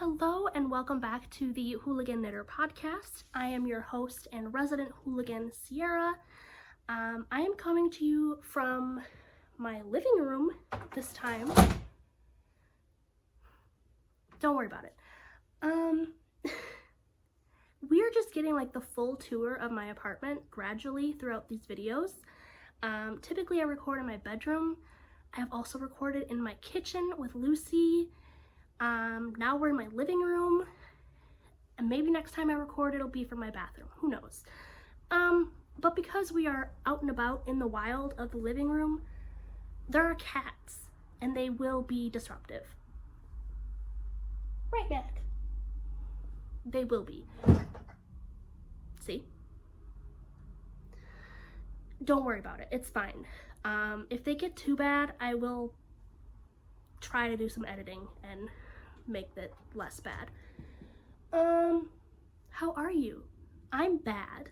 Hello and welcome back to the Hooligan Knitter podcast. I am your host and resident hooligan, Sierra. I am coming to you from my living room this time. Don't worry about it. We are just getting like the full tour of my apartment gradually throughout these videos. Typically I record in my bedroom. I have also recorded in my kitchen with Lucy. Now we're in my living room, and maybe next time I record it'll be from my bathroom, who knows. But because we are out and about in the wild of the living room, there are cats, and they will be disruptive. Right back. They will be. See? Don't worry about it, it's fine. If they get too bad, I will try to do some editing and make that less bad. How are you? I'm bad.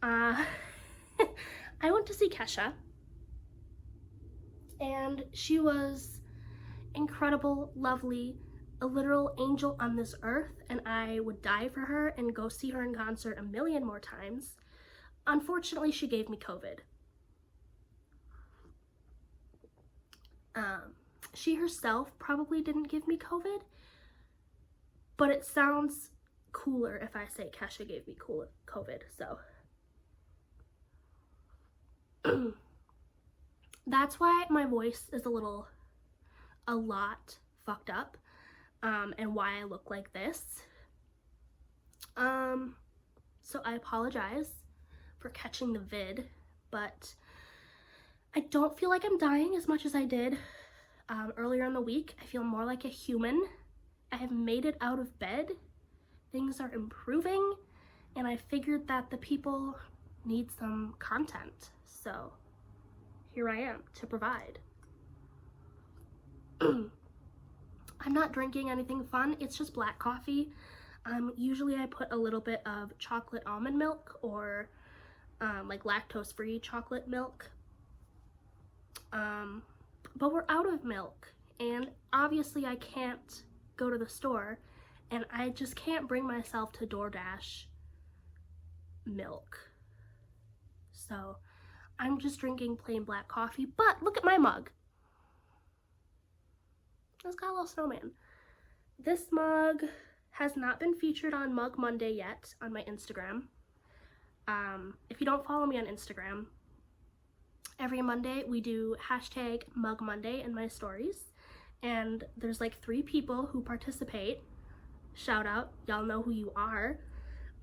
I went to see Kesha, and she was incredible, lovely, a literal angel on this earth, and I would die for her and go see her in concert a million more times. Unfortunately, she gave me COVID. She herself probably didn't give me COVID, but it sounds cooler if I say Kesha gave me COVID, so. That's why my voice is a lot fucked up, and why I look like this. So I apologize for catching the vid, but I don't feel like I'm dying as much as I did earlier in the week. I feel more like a human. I have made it out of bed. Things are improving, and I figured that the people need some content. So here I am to provide. I'm not drinking anything fun. It's just black coffee. Usually I put a little bit of chocolate almond milk or like lactose-free chocolate milk. But we're out of milk, and obviously I can't go to the store, and I just can't bring myself to DoorDash milk. So I'm just drinking plain black coffee, but look at my mug. It's got a little snowman. This mug has not been featured on Mug Monday yet on my Instagram. If you don't follow me on Instagram, every Monday we do hashtag Mug Monday in my stories, and there's like 3 people who participate. Shout out, y'all know who you are.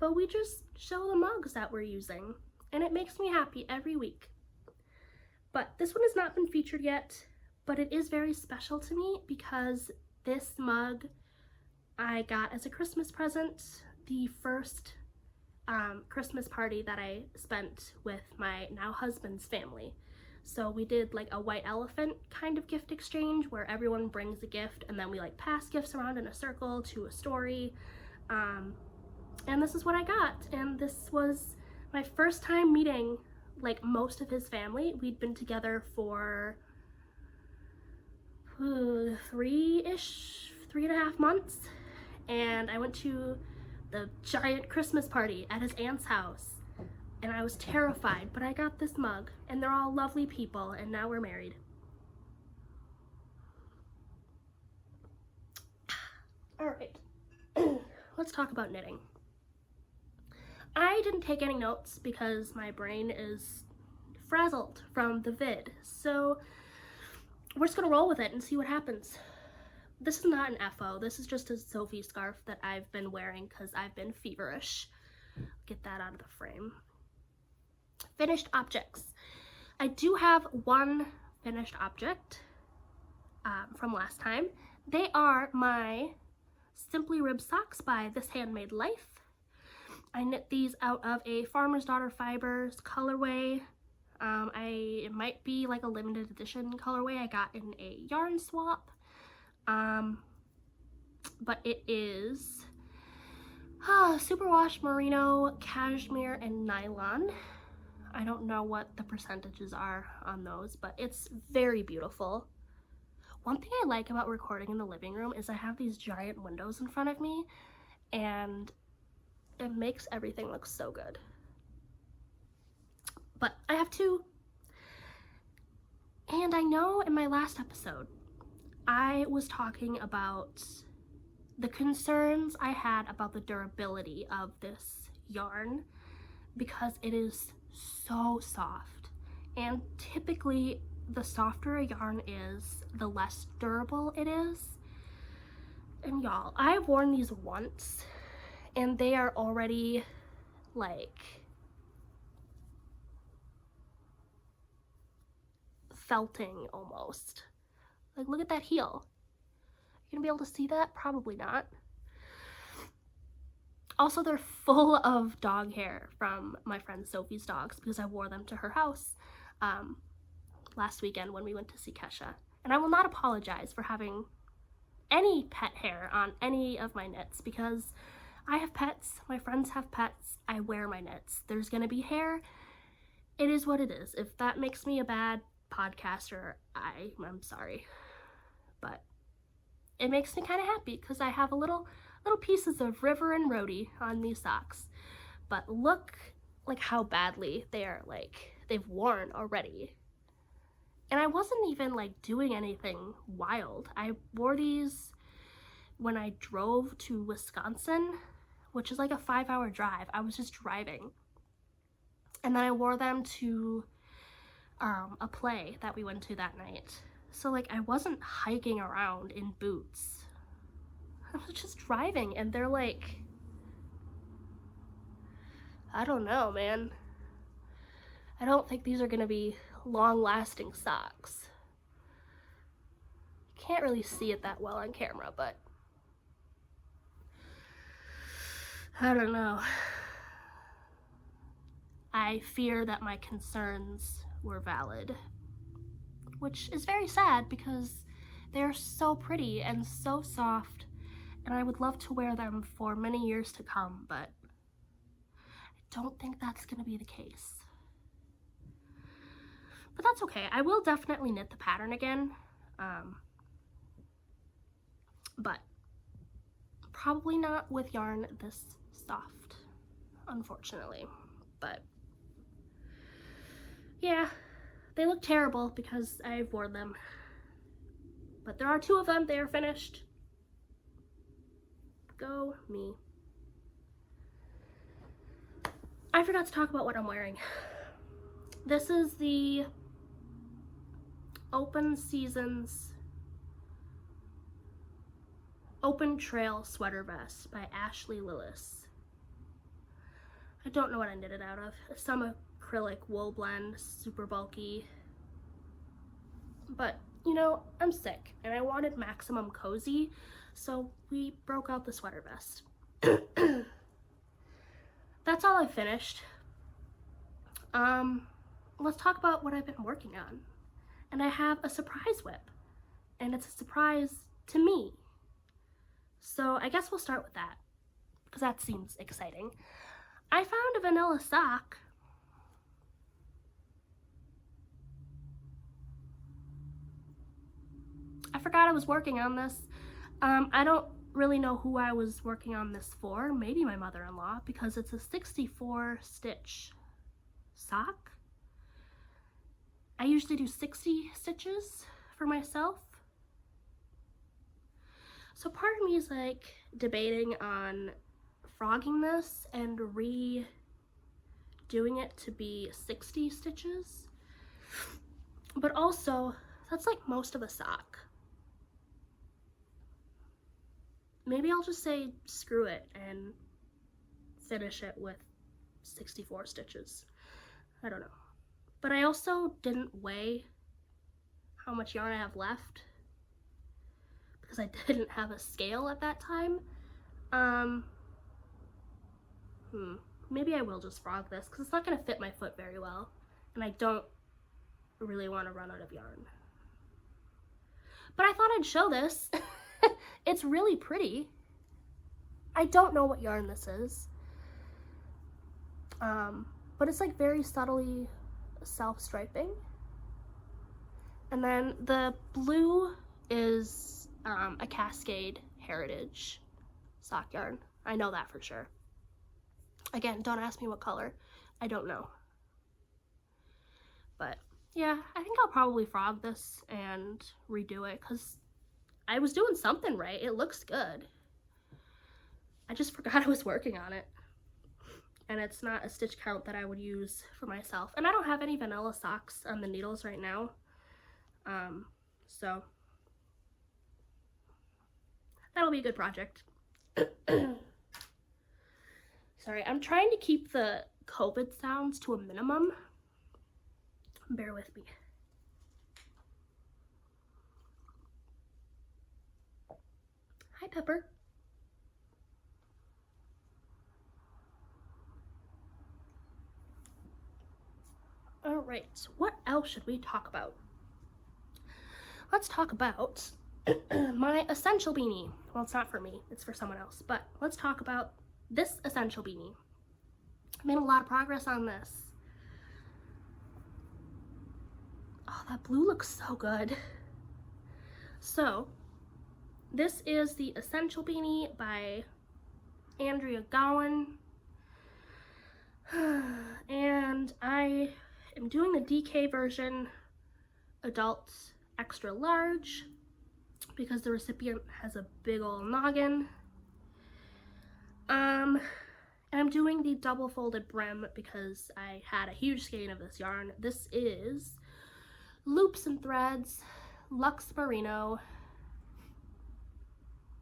But we just show the mugs that we're using, and it makes me happy every week. But this one has not been featured yet, but it is very special to me because this mug I got as a Christmas present the first Christmas party that I spent with my now husband's family. So we did like a white elephant kind of gift exchange where everyone brings a gift and then we like pass gifts around in a circle to a story. And this is what I got. And this was my first time meeting like most of his family. We'd been together for 3.5 months. And I went to the giant Christmas party at his aunt's house. And I was terrified, but I got this mug, and they're all lovely people, and now we're married. All right, let's talk about knitting. I didn't take any notes because my brain is frazzled from the vid, so we're just gonna roll with it and see what happens. This is not an FO, this is just a Sophie scarf that I've been wearing because I've been feverish. Get that out of the frame. Finished objects. I do have one finished object from last time. They are my Simply Rib socks by This Handmade Life. I knit these out of a Farmer's Daughter Fibers colorway. It might be like a limited edition colorway I got in a yarn swap. But it is superwash merino, cashmere, and nylon. I don't know what the percentages are on those, but it's very beautiful. One thing I like about recording in the living room is I have these giant windows in front of me, and it makes everything look so good. But I have two. And I know in my last episode, I was talking about the concerns I had about the durability of this yarn because it is so soft. And typically, the softer a yarn is, the less durable it is. And y'all, I've worn these once, and they are already like felting almost. Like, look at that heel. You gonna be able to see that? Probably not. Also, they're full of dog hair from my friend Sophie's dogs because I wore them to her house last weekend when we went to see Kesha. And I will not apologize for having any pet hair on any of my knits because I have pets, my friends have pets, I wear my knits. There's gonna be hair. It is what it is. If that makes me a bad podcaster, I'm sorry. But it makes me kind of happy because I have little pieces of River and Rhodey on these socks. But look like how badly they've worn already. And I wasn't even like doing anything wild. I wore these when I drove to Wisconsin, which is like a 5-hour drive. I was just driving. And then I wore them to a play that we went to that night. So like I wasn't hiking around in boots. I was just driving, and they're like, I don't know, man. I don't think these are gonna be long-lasting socks. You can't really see it that well on camera, but I don't know. I fear that my concerns were valid, which is very sad because they're so pretty and so soft, and I would love to wear them for many years to come, but I don't think that's gonna be the case. But that's okay. I will definitely knit the pattern again, but probably not with yarn this soft, unfortunately. But yeah, they look terrible because I've worn them. But there are 2 of them. They are finished. Go me. I forgot to talk about what I'm wearing. This is the Open Seasons Open Trail Sweater Vest by Ashley Lillis. I don't know what I knit it out of. Some acrylic wool blend, super bulky. But, you know, I'm sick and I wanted maximum cozy, so we broke out the sweater vest. That's all I finished. Let's talk about what I've been working on. And I have a surprise whip, and it's a surprise to me. So I guess we'll start with that, because that seems exciting. I found a vanilla sock. I forgot I was working on this. I don't really know who I was working on this for. Maybe my mother-in-law, because it's a 64 stitch sock. I usually do 60 stitches for myself. So part of me is like debating on frogging this and redoing it to be 60 stitches. But also, that's like most of a sock. Maybe I'll just say screw it and finish it with 64 stitches. I don't know. But I also didn't weigh how much yarn I have left because I didn't have a scale at that time. Maybe I will just frog this because it's not going to fit my foot very well, and I don't really want to run out of yarn. But I thought I'd show this. It's really pretty. I don't know what yarn this is, but it's like very subtly self-striping. And then the blue is a Cascade Heritage sock yarn. I know that for sure. Again, don't ask me what color. I don't know. But yeah, I think I'll probably frog this and redo it because I was doing something right. It looks good. I just forgot I was working on it. And it's not a stitch count that I would use for myself. And I don't have any vanilla socks on the needles right now. So that'll be a good project. Sorry, I'm trying to keep the COVID sounds to a minimum. Bear with me. Hi, Pepper. All right, what else should we talk about? Let's talk about my essential beanie. Well, it's not for me, it's for someone else, but let's talk about this essential beanie. I made a lot of progress on this. Oh, that blue looks so good. So, this is the Essential Beanie by Andrea Gaughan. And I am doing the DK version, adult extra large, because the recipient has a big old noggin. And I'm doing the double folded brim because I had a huge skein of this yarn. This is Loops and Threads, Luxe Merino.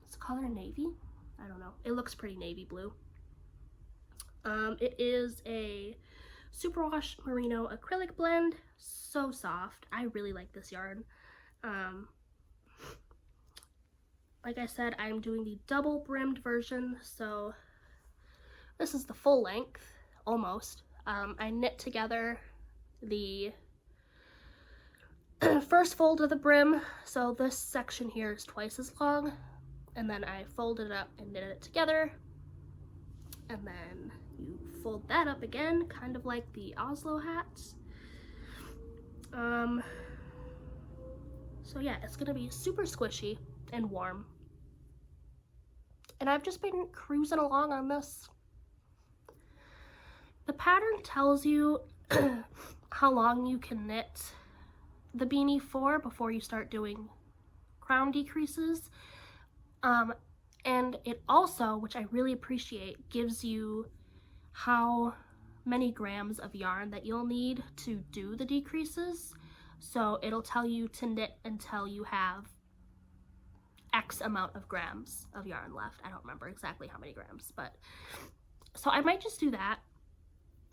Is the color navy? I don't know. It looks pretty navy blue. It is a superwash merino acrylic blend. So soft. I really like this yarn. Like I said, I'm doing the double brimmed version, so this is the full length, almost. I knit together the first fold of the brim, so this section here is twice as long, and then I folded it up and knitted it together, and then you fold that up again, kind of like the Oslo hats. So yeah, it's gonna be super squishy and warm. And I've just been cruising along on this. The pattern tells you how long you can knit the beanie for before you start doing crown decreases. And it also, which I really appreciate, gives you how many grams of yarn that you'll need to do the decreases. So it'll tell you to knit until you have X amount of grams of yarn left. I don't remember exactly how many grams, but so I might just do that.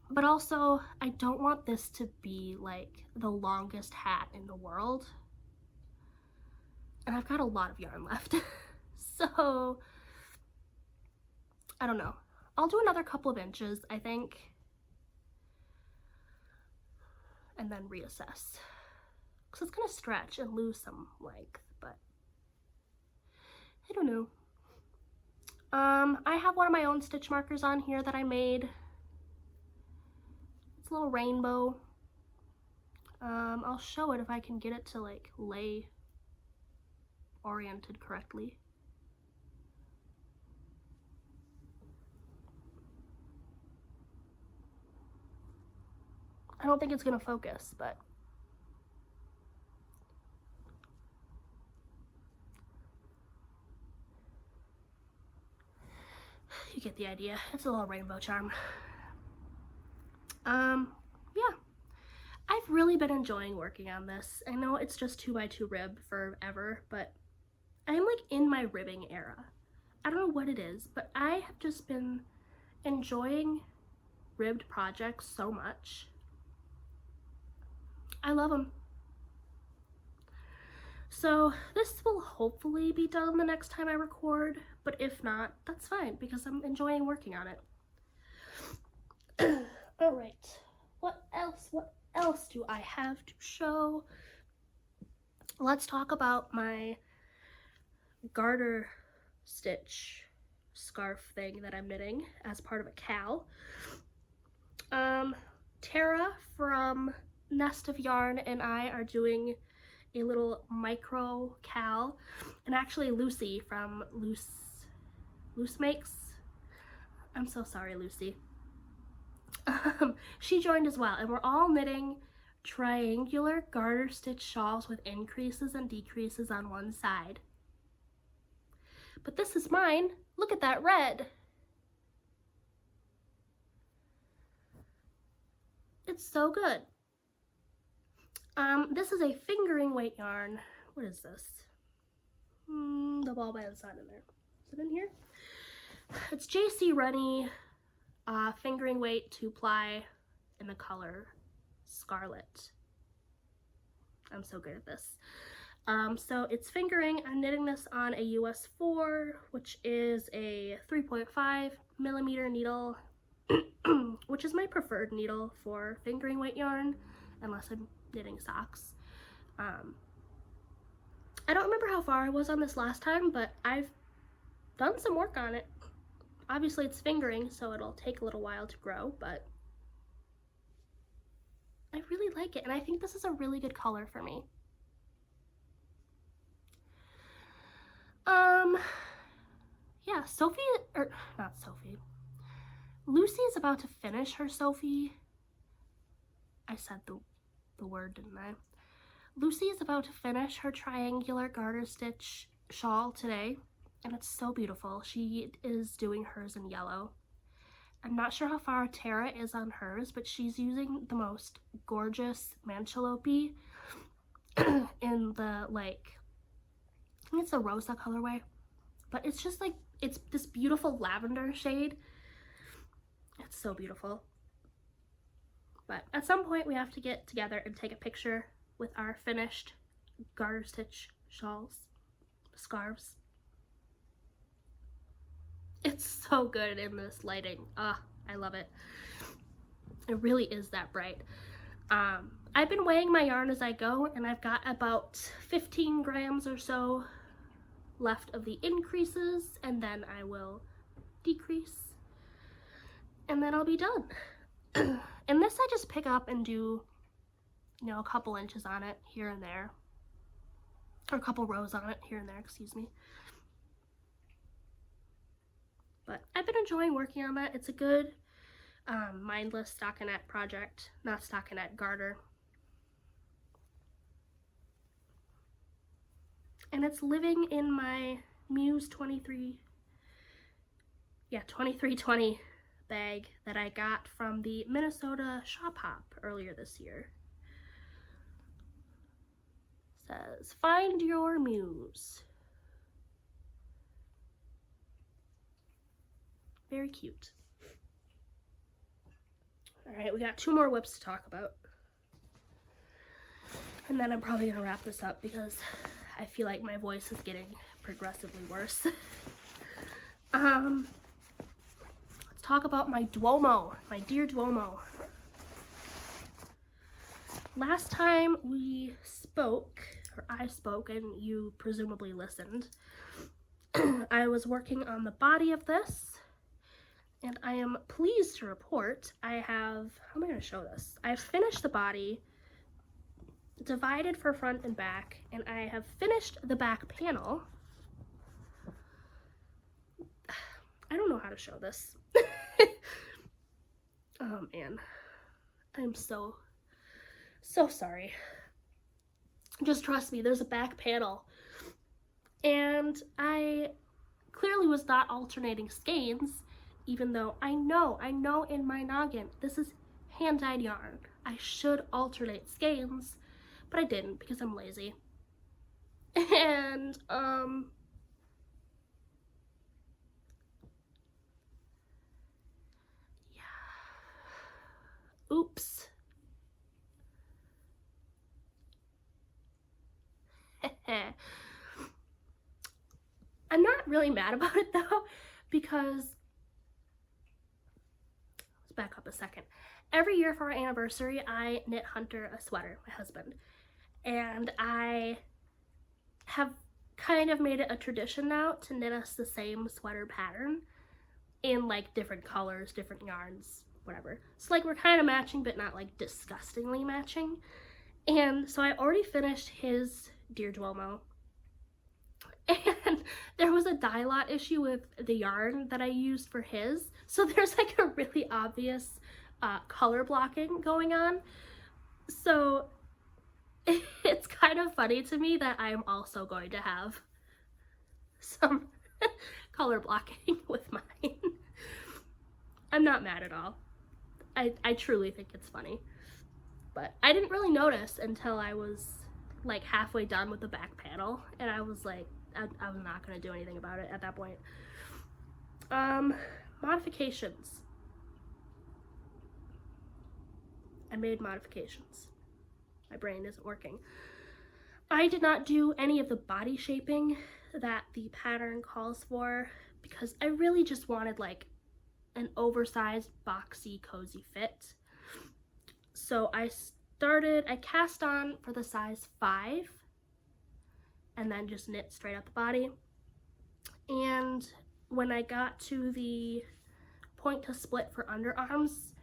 But also, I don't want this to be like the longest hat in the world. And I've got a lot of yarn left. So, I don't know. I'll do another couple of inches, I think. And then reassess. Because it's going to stretch and lose some length, but I don't know. I have one of my own stitch markers on here that I made. It's a little rainbow. I'll show it if I can get it to like lay oriented correctly. I don't think it's gonna focus, but you get the idea. It's a little rainbow charm. Yeah. I've really been enjoying working on this. I know it's just 2x2 rib forever, but I'm like in my ribbing era. I don't know what it is, but I have just been enjoying ribbed projects so much. I love them. So this will hopefully be done the next time I record, but if not, that's fine because I'm enjoying working on it. All right, what else do I have to show? Let's talk about my garter stitch scarf thing that I'm knitting as part of a cowl. Tara from Nest of Yarn and I are doing a little micro cal, and actually Lucy from Luxe Makes. I'm so sorry, Lucy. She joined as well, and we're all knitting triangular garter stitch shawls with increases and decreases on one side. But this is mine. Look at that red. It's so good. This is a fingering weight yarn. What is this? The ball band's not in there. Is it in here? It's JC Rennie fingering weight 2-ply in the color Scarlet. I'm so good at this. So it's fingering. I'm knitting this on a US 4, which is a 3.5 millimeter needle, which is my preferred needle for fingering weight yarn, unless I'm knitting socks. I don't remember how far I was on this last time, but I've done some work on it. Obviously it's fingering, so it'll take a little while to grow, but I really like it, and I think this is a really good color for me. Yeah, Sophie, or not Sophie, Lucy is about to finish her Sophie. I said the word, didn't I? Lucy is about to finish her triangular garter stitch shawl today, and it's so beautiful. She is doing hers in yellow. I'm not sure how far Tara is on hers, but she's using the most gorgeous mantelope in the, like, I think it's the Rosa colorway, but it's just like, it's this beautiful lavender shade. It's so beautiful. But at some point we have to get together and take a picture with our finished garter stitch shawls, scarves. It's so good in this lighting. I love it. It really is that bright. I've been weighing my yarn as I go, and I've got about 15 grams or so left of the increases, and then I will decrease, and then I'll be done. And this I just pick up and do, you know, a couple inches on it here and there, or a couple rows on it here and there, excuse me. But I've been enjoying working on that. It's a good mindless stockinette project, not stockinette, garter. And it's living in my Muse 2320 bag that I got from the Minnesota Shop Hop earlier this year. It says, find your muse. Very cute. All right, we got 2 more whips to talk about. And then I'm probably gonna wrap this up because I feel like my voice is getting progressively worse. Let's talk about my Duomo, my dear Duomo. Last time we spoke, or I spoke and you presumably listened, I was working on the body of this, and I am pleased to report I have, how am I going to show this? I have finished the body, divided for front and back, and I have finished the back panel. I don't know how to show this. Oh man, I'm so sorry. Just trust me, there's a back panel. And I clearly was not alternating skeins, even though I know in my noggin, this is hand-dyed yarn. I should alternate skeins, but I didn't because I'm lazy. And, yeah. Oops. I'm not really mad about it though, because, let's back up a second. Every year for our anniversary, I knit Hunter a sweater, my husband, and I have kind of made it a tradition now to knit us the same sweater pattern in like different colors, different yarns, whatever. So like we're kind of matching, but not like disgustingly matching. And so I already finished his Dear Duomo, and there was a dye lot issue with the yarn that I used for his, so there's like a really obvious color blocking going on. So it's kind of funny to me that I'm also going to have some color blocking with mine. I'm not mad at all. I truly think it's funny. But I didn't really notice until I was like halfway done with the back panel, and I was like, I was not going to do anything about it at that point. Modifications. I made modifications. My brain isn't working. I did not do any of the body shaping that the pattern calls for because I really just wanted like an oversized, boxy, cozy fit. So I cast on for the size 5 and then just knit straight up the body. And when I got to the point to split for underarms,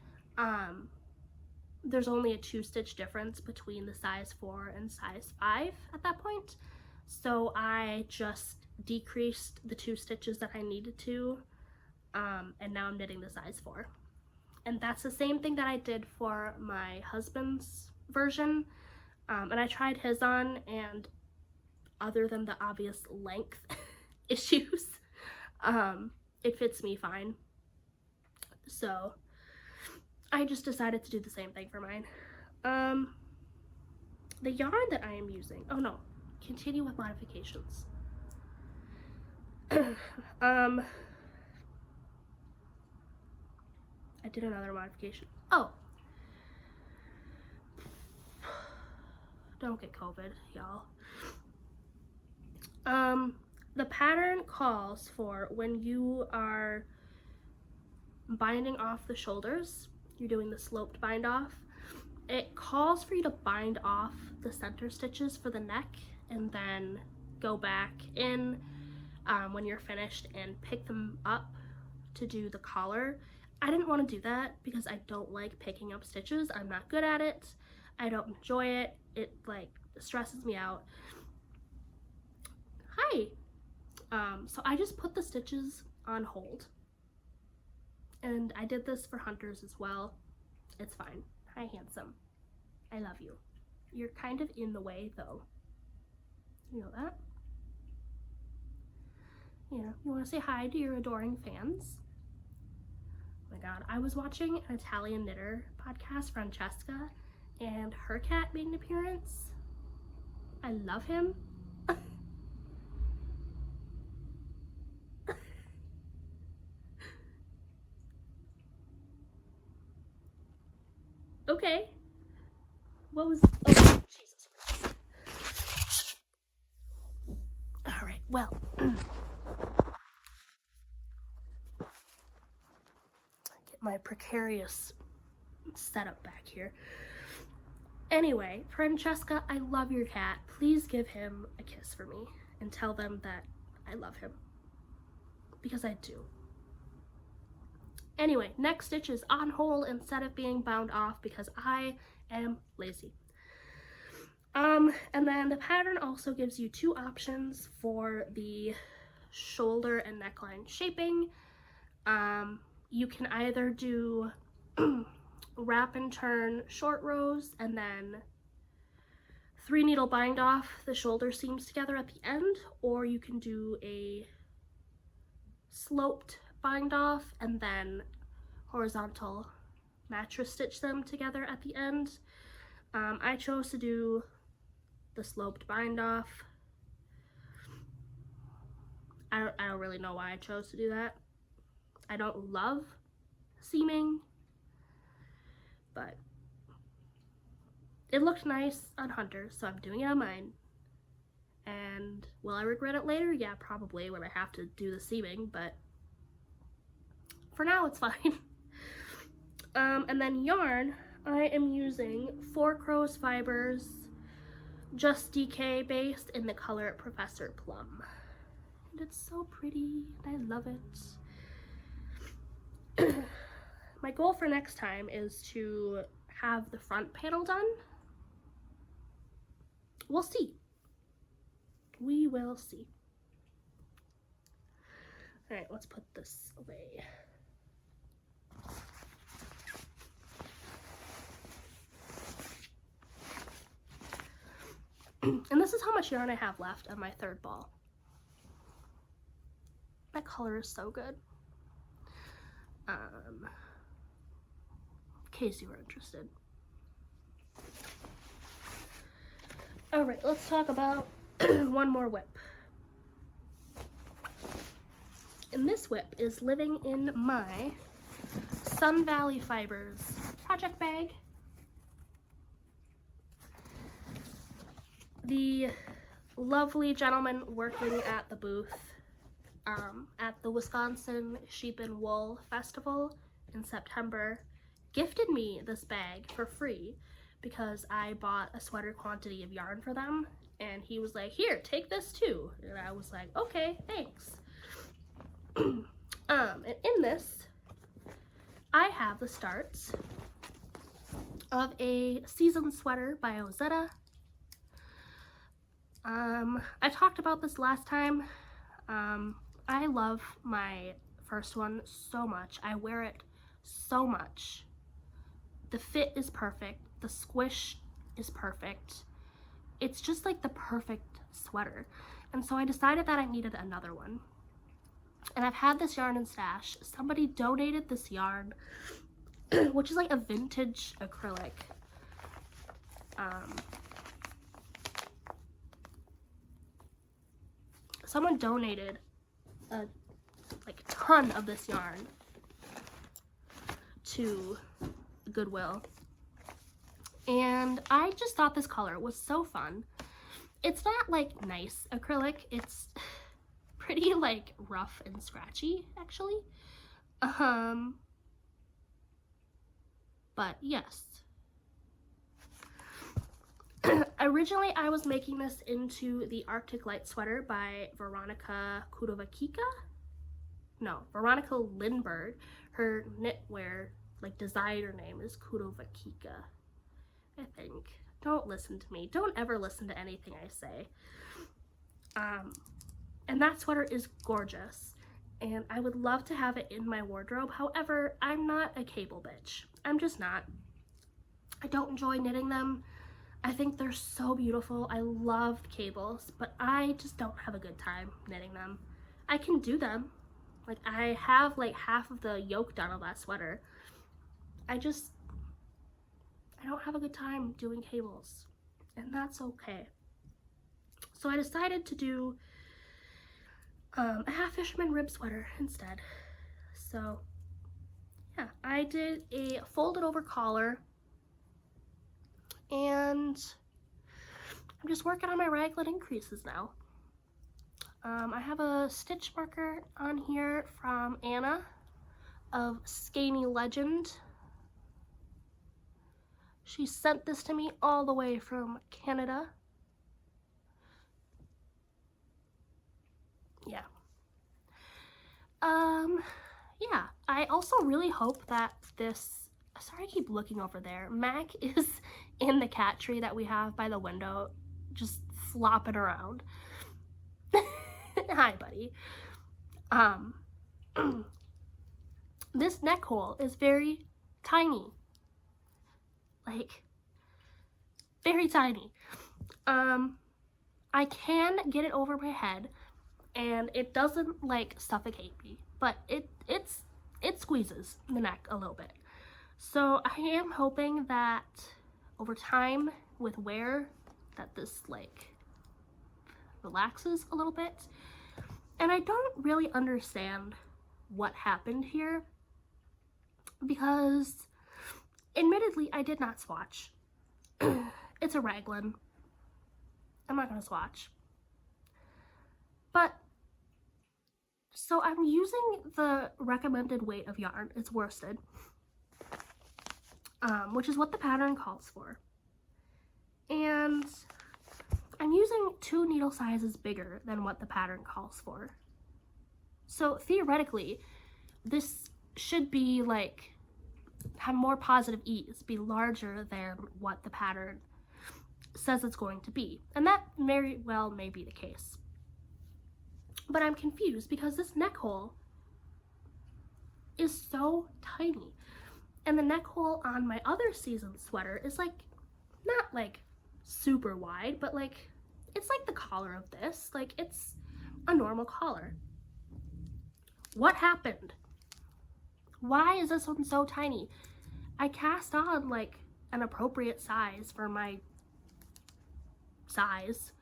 there's only a 2-stitch difference between the size 4 and size 5 at that point. So I just decreased the 2 stitches that I needed to, and now I'm knitting the size 4. And that's the same thing that I did for my husband's version. And I tried his on, and other than the obvious length issues, it fits me fine. So I just decided to do the same thing for mine. The yarn that I am using, oh no, continue with modifications. I did another modification. Oh, don't get COVID, y'all. The pattern calls for when you are binding off the shoulders, you're doing the sloped bind off, it calls for you to bind off the center stitches for the neck and then go back in when you're finished and pick them up to do the collar. I didn't want to do that because I don't like picking up stitches. I'm not good at it. I don't enjoy it. It like stresses me out. Hi. So I just put the stitches on hold. And I did this for hunters as well. It's fine. Hi, handsome. I love you. You're kind of in the way though. You know that? Yeah, you want to say hi to your adoring fans? Oh my god, I was watching an Italian knitter podcast, Francesca, and her cat made an appearance. I love him. Okay. What was, oh, Jesus Christ. All right, well. Get my precarious setup back here. Anyway, Francesca, I love your cat. Please give him a kiss for me and tell them that I love him. Because I do. Anyway, neck stitch is on hold instead of being bound off because I am lazy. And then the pattern also gives you 2 options for the shoulder and neckline shaping. You can either do wrap and turn short rows and then 3 needle bind off the shoulder seams together at the end, or you can do a sloped bind off and then horizontal mattress stitch them together at the end. I chose to do the sloped bind off. I don't really know why I chose to do that. I don't love seaming, but it looked nice on Hunter, so I'm doing it on mine. And will I regret it later? Yeah, probably when I have to do the seaming, but for now it's fine. And then yarn, I am using 4 Crows Fibers, Just DK based in the color Professor Plum. And it's so pretty, and I love it. My goal for next time is to have the front panel done we'll see. We will see. All right, let's put this away. And this is how much yarn I have left on my third ball. That color is so good. In case you were interested. All right, let's talk about one more whip. And this whip is living in my Sun Valley Fibers project bag. The lovely gentleman working at the booth at the Wisconsin Sheep and Wool Festival in September gifted me this bag for free because I bought a sweater quantity of yarn for them, and he was like, here, take this too. And I was like, okay, thanks. And in this, I have the starts of a season sweater by Ozetta. I talked about this last time. I love my first one so much. I wear it so much. The fit is perfect. The squish is perfect. It's just like the perfect sweater. And so I decided that I needed another one. And I've had this yarn in stash. Somebody donated this yarn, which is like a vintage acrylic. Someone donated a ton of this yarn to Goodwill, and I just thought this color was so fun. It's not like nice acrylic, it's pretty like rough and scratchy actually, but yes. Originally I was making this into the Arctic Light sweater by Veronica Lindberg. Her knitwear like designer name is Kudovakika, I think. Don't listen to me. Don't ever listen to anything I say. And that sweater is gorgeous, and I would love to have it in my wardrobe. However, I'm not a cable bitch. I'm just not. I don't enjoy knitting them. I think they're so beautiful. I love cables, but I just don't have a good time knitting them. I can do them. Like, I have like half of the yoke done on that sweater. I don't have a good time doing cables, and that's okay. So I decided to do a half fisherman rib sweater instead. So yeah, I did a folded over collar, and I'm just working on my raglan increases now. I have a stitch marker on here from Anna of Skeiny Legend. She sent this to me all the way from Canada. Yeah. Yeah, I also really hope that this, sorry I keep looking over there, Mac is in the cat tree that we have by the window, just flopping around. Hi, buddy. This neck hole is very tiny. Like, very tiny. I can get it over my head, and it doesn't like suffocate me, but it squeezes the neck a little bit. So I am hoping that over time with wear that this like relaxes a little bit. And I don't really understand what happened here, because admittedly I did not swatch. It's a raglan. I'm not gonna swatch. But so I'm using the recommended weight of yarn. It's worsted, which is what the pattern calls for. And I'm using 2 needle sizes bigger than what the pattern calls for. So theoretically, this should be like, have more positive ease, be larger than what the pattern says it's going to be. And that very well may be the case. But I'm confused because this neck hole is so tiny. And the neck hole on my other season sweater is like, not like super wide, but like, it's like the collar of this. Like, it's a normal collar. What happened? Why is this one so tiny? I cast on like an appropriate size for my size.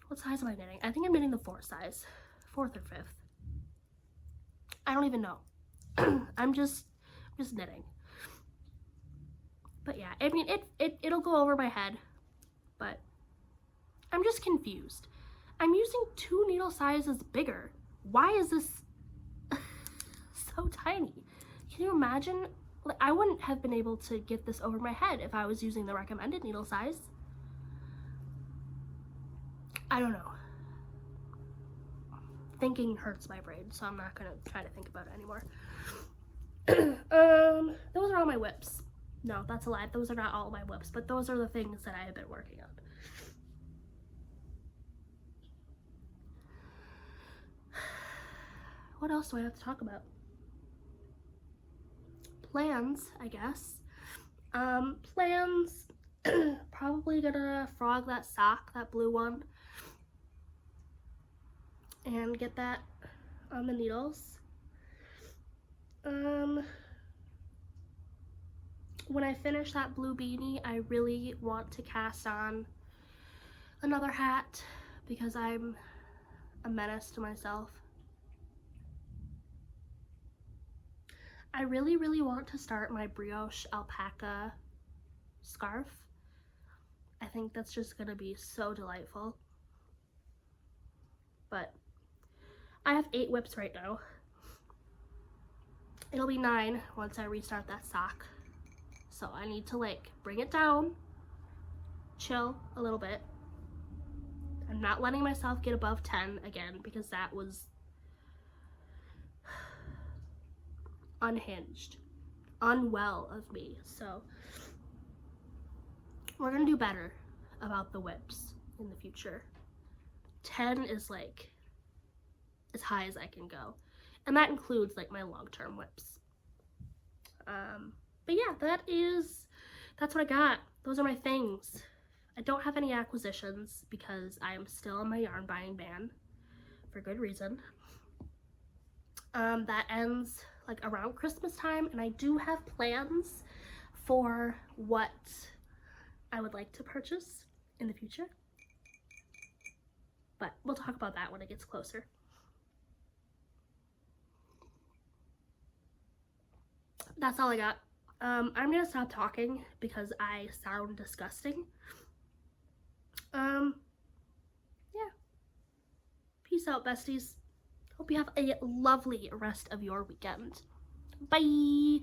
What size am I knitting? I think I'm knitting the 4th size. 4th or 5th. I don't even know. I'm just knitting. But yeah, I mean, it'll go over my head, but I'm just confused. I'm using 2 needle sizes bigger. Why is this so tiny? Can you imagine? Like, I wouldn't have been able to get this over my head if I was using the recommended needle size. I don't know. Thinking hurts my brain, so I'm not gonna try to think about it anymore. Those are all my whips. No, that's a lie. Those are not all my whips, but those are the things that I have been working on. What else do I have to talk about? Plans, I guess. Plans, probably gonna frog that sock, that blue one, and get that on the needles. When I finish that blue beanie, I really want to cast on another hat because I'm a menace to myself. I really, really want to start my brioche alpaca scarf. I think that's just gonna be so delightful. But I have 8 whips right now. It'll be 9 once I restart that sock. So I need to like bring it down, chill a little bit. I'm not letting myself get above 10 again because that was unhinged, unwell of me. So we're gonna do better about the whips in the future. 10 is like as high as I can go, and that includes like my long-term whips. But yeah, that's what I got. Those are my things. I don't have any acquisitions because I am still on my yarn buying ban for good reason. That ends like around Christmas time, and I do have plans for what I would like to purchase in the future, but we'll talk about that when it gets closer. That's all I got. I'm gonna stop talking because I sound disgusting. Yeah. Peace out, besties. Hope you have a lovely rest of your weekend. Bye!